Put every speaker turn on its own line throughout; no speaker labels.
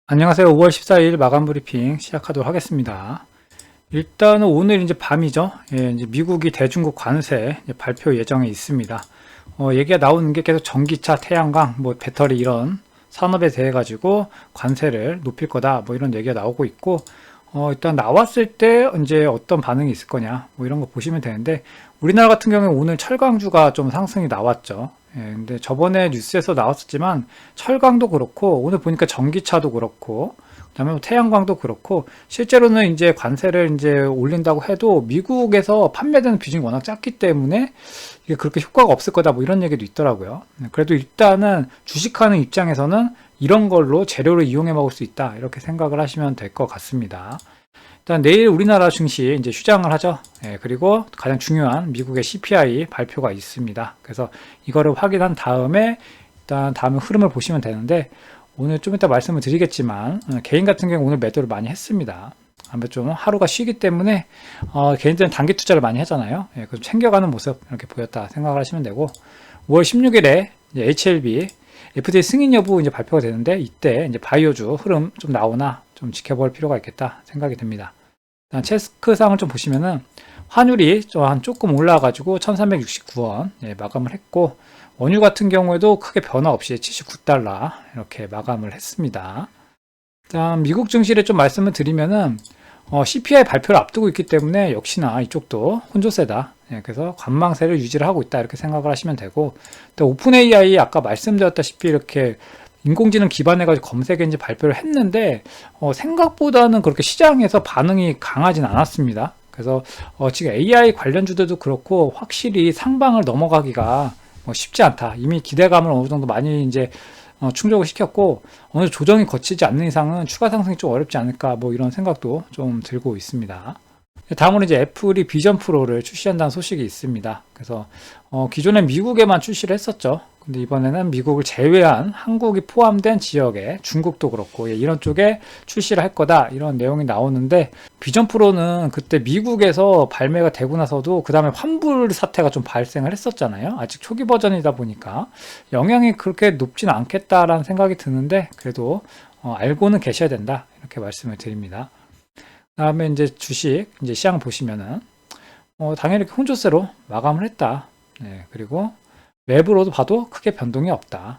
안녕하세요. 5월 14일 마감 브리핑 시작하도록 하겠습니다. 일단은 오늘 이제 밤이죠. 예, 이제 미국이 대중국 관세 발표 예정에 있습니다. 얘기가 나오는 게 계속 전기차, 태양광, 뭐 배터리 이런 산업에 대해 가지고 관세를 높일 거다. 뭐 이런 얘기가 나오고 있고, 일단 나왔을 때 이제 어떤 반응이 있을 거냐, 뭐 이런 거 보시면 되는데, 우리나라 같은 경우에 오늘 철강주가 좀 상승이 나왔죠. 예, 근데 저번에 뉴스에서 나왔었지만 철강도 그렇고 오늘 보니까 전기차도 그렇고 그다음에 뭐 태양광도 그렇고 실제로는 이제 관세를 이제 올린다고 해도 미국에서 판매되는 비중이 워낙 작기 때문에 이게 그렇게 효과가 없을 거다 뭐 이런 얘기도 있더라고요. 그래도 일단은 주식하는 입장에서는 이런 걸로 재료를 이용해 먹을 수 있다 이렇게 생각을 하시면 될 것 같습니다. 일단 내일 우리나라 증시 이제 휴장을 하죠. 예, 그리고 가장 중요한 미국의 CPI 발표가 있습니다. 그래서 이거를 확인한 다음에 일단 다음에 흐름을 보시면 되는데 오늘 좀 이따 말씀을 드리겠지만 개인 같은 경우 오늘 매도를 많이 했습니다. 아무래도 좀 하루가 쉬기 때문에 개인들은 단기 투자를 많이 하잖아요. 예, 그래서 챙겨가는 모습 이렇게 보였다 생각을 하시면 되고 5월 16일에 HLB FDA 승인 여부 이제 발표가 되는데 이때 이제 바이오주 흐름 좀 나오나 좀 지켜볼 필요가 있겠다 생각이 듭니다. 일단 체크상을 좀 보시면은 환율이 조금 올라가지고 1369원 마감을 했고 원유 같은 경우에도 크게 변화 없이 79달러 이렇게 마감을 했습니다. 일단 미국 증시를 좀 말씀을 드리면은 CPI 발표를 앞두고 있기 때문에 역시나 이쪽도 혼조세다. 그래서 관망세를 유지를 하고 있다 이렇게 생각을 하시면 되고 또 오픈 AI 아까 말씀드렸다시피 이렇게 인공지능 기반해가지고 검색 엔진 발표를 했는데 생각보다는 그렇게 시장에서 반응이 강하진 않았습니다. 그래서 지금 AI 관련주들도 그렇고 확실히 상방을 넘어가기가 쉽지 않다. 이미 기대감을 어느 정도 많이 이제 충족을 시켰고 어느 조정이 거치지 않는 이상은 추가 상승이 좀 어렵지 않을까 뭐 이런 생각도 좀 들고 있습니다. 다음으로 이제 애플이 비전 프로를 출시한다는 소식이 있습니다. 그래서 기존에 미국에만 출시를 했었죠. 근데 이번에는 미국을 제외한 한국이 포함된 지역에 중국도 그렇고 이런 쪽에 출시를 할 거다 이런 내용이 나오는데 비전 프로는 그때 미국에서 발매가 되고 나서도 그 다음에 환불 사태가 좀 발생을 했었잖아요. 아직 초기 버전이다 보니까 영향이 그렇게 높지는 않겠다라는 생각이 드는데 그래도 알고는 계셔야 된다 이렇게 말씀을 드립니다. 다음에 이제 주식 이제 시장 보시면은 당연히 이렇게 혼조세로 마감을 했다. 네, 그리고 외부로도 봐도 크게 변동이 없다.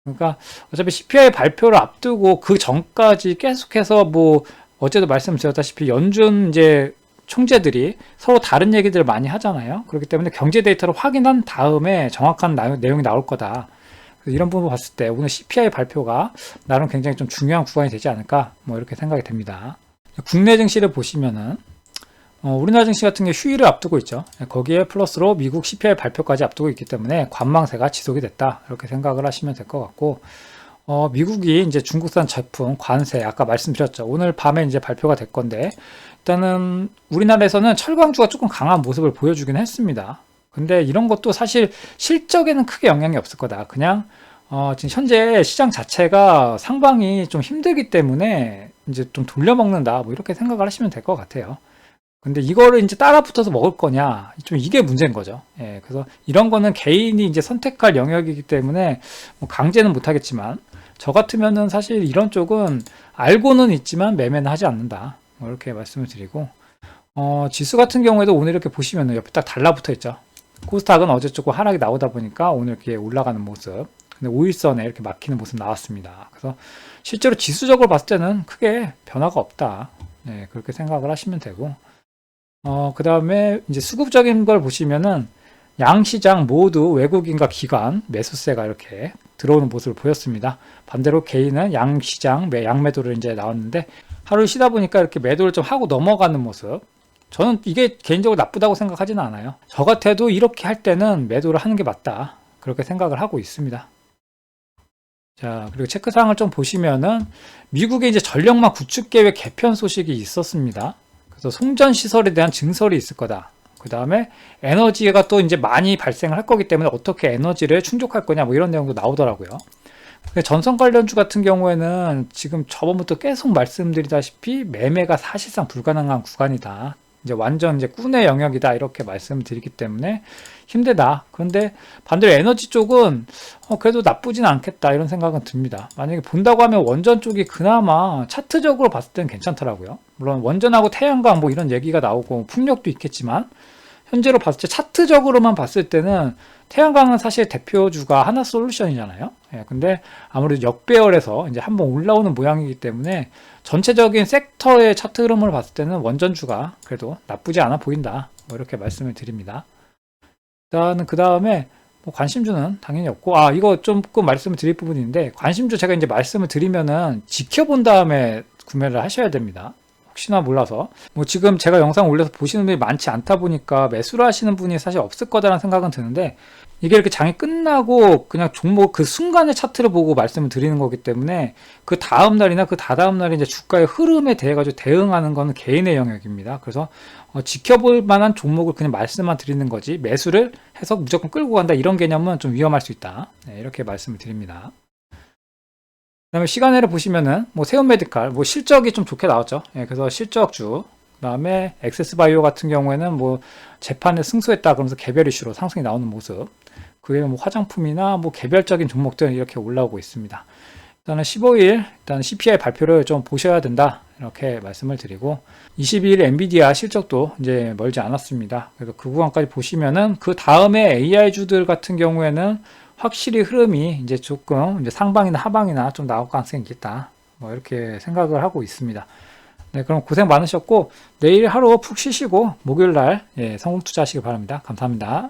그러니까 어차피 CPI 발표를 앞두고 그 전까지 계속해서 뭐 어제도 말씀드렸다시피 연준 이제 총재들이 서로 다른 얘기들을 많이 하잖아요. 그렇기 때문에 경제 데이터를 확인한 다음에 정확한 내용이 나올 거다. 이런 부분을 봤을 때 오늘 CPI 발표가 나름 굉장히 좀 중요한 구간이 되지 않을까 뭐 이렇게 생각이 됩니다. 국내 증시를 보시면은 우리나라 증시 같은 게 휴일을 앞두고 있죠. 거기에 플러스로 미국 CPI 발표까지 앞두고 있기 때문에 관망세가 지속이 됐다 이렇게 생각을 하시면 될 것 같고 미국이 이제 중국산 제품 관세 아까 말씀드렸죠. 오늘 밤에 이제 발표가 될 건데 일단은 우리나라에서는 철강주가 조금 강한 모습을 보여주긴 했습니다. 근데 이런 것도 사실 실적에는 크게 영향이 없을 거다. 그냥 지금 현재 시장 자체가 상방이 좀 힘들기 때문에 이제 좀 돌려먹는다 뭐 이렇게 생각을 하시면 될 것 같아요. 근데 이거를 이제 따라 붙어서 먹을 거냐 좀 이게 문제인 거죠. 예, 그래서 이런 거는 개인이 이제 선택할 영역이기 때문에 뭐 강제는 못하겠지만 저 같으면은 사실 이런 쪽은 알고는 있지만 매매는 하지 않는다 뭐 이렇게 말씀을 드리고 지수 같은 경우에도 오늘 이렇게 보시면은 옆에 딱 달라붙어 있죠. 코스닥은 어제 조금 하락이 나오다 보니까 오늘 이렇게 올라가는 모습 근데 5일선에 이렇게 막히는 모습 나왔습니다. 그래서 실제로 지수적으로 봤을 때는 크게 변화가 없다. 네, 그렇게 생각을 하시면 되고 그 다음에 이제 수급적인 걸 보시면은 양시장 모두 외국인과 기관 매수세가 이렇게 들어오는 모습을 보였습니다. 반대로 개인은 양시장 양매도를 이제 나왔는데 하루 쉬다 보니까 이렇게 매도를 좀 하고 넘어가는 모습. 저는 이게 개인적으로 나쁘다고 생각하지는 않아요. 저 같아도 이렇게 할 때는 매도를 하는 게 맞다. 그렇게 생각을 하고 있습니다. 자, 그리고 체크사항을 좀 보시면은 미국의 이제 전력망 구축 계획 개편 소식이 있었습니다. 그래서 송전 시설에 대한 증설이 있을 거다. 그 다음에 에너지가 또 이제 많이 발생을 할 거기 때문에 어떻게 에너지를 충족할 거냐 뭐 이런 내용도 나오더라고요. 전선 관련주 같은 경우에는 지금 저번부터 계속 말씀드리다시피 매매가 사실상 불가능한 구간이다. 이제 완전 이제 꾼의 영역이다 이렇게 말씀드리기 때문에 힘들다. 그런데 반대로 에너지 쪽은 그래도 나쁘진 않겠다 이런 생각은 듭니다. 만약에 본다고 하면 원전 쪽이 그나마 차트적으로 봤을 때는 괜찮더라고요. 물론 원전하고 태양광 뭐 이런 얘기가 나오고 풍력도 있겠지만 현재로 봤을 때 차트적으로만 봤을 때는 태양광은 사실 대표주가 하나솔루션이잖아요. 예, 근데 아무래도 역배열에서 이제 한번 올라오는 모양이기 때문에 전체적인 섹터의 차트 흐름을 봤을 때는 원전주가 그래도 나쁘지 않아 보인다. 뭐 이렇게 말씀을 드립니다. 일단은 그 다음에 뭐 관심주는 당연히 없고, 이거 조금 말씀을 드릴 부분인데, 관심주 제가 이제 말씀을 드리면은 지켜본 다음에 구매를 하셔야 됩니다. 혹시나 몰라서. 뭐 지금 제가 영상 올려서 보시는 분이 많지 않다 보니까 매수를 하시는 분이 사실 없을 거다라는 생각은 드는데, 이게 이렇게 장이 끝나고 그냥 종목 그 순간의 차트를 보고 말씀을 드리는 거기 때문에 그 다음 날이나 그 다다음 날에 이제 주가의 흐름에 대해 가지고 대응하는 거는 개인의 영역입니다. 그래서 지켜볼 만한 종목을 그냥 말씀만 드리는 거지 매수를 해서 무조건 끌고 간다 이런 개념은 좀 위험할 수 있다. 네, 이렇게 말씀을 드립니다. 그다음에 시간외를 보시면은 뭐 세운메디칼 뭐 실적이 좀 좋게 나왔죠. 예, 그래서 실적주. 그다음에 엑세스바이오 같은 경우에는 뭐 재판에 승소했다 그러면서 개별 이슈로 상승이 나오는 모습. 그 외에 뭐 화장품이나 뭐 개별적인 종목들 이렇게 올라오고 있습니다. 일단은 15일 일단 CPI 발표를 좀 보셔야 된다 이렇게 말씀을 드리고 22일 엔비디아 실적도 이제 멀지 않았습니다. 그래서 그 구간까지 보시면은 그 다음에 AI 주들 같은 경우에는 확실히 흐름이 이제 조금 이제 상방이나 하방이나 좀 나올 가능성이 있다. 뭐 이렇게 생각을 하고 있습니다. 네, 그럼 고생 많으셨고 내일 하루 푹 쉬시고 목요일 날 성공 투자하시기 바랍니다. 감사합니다.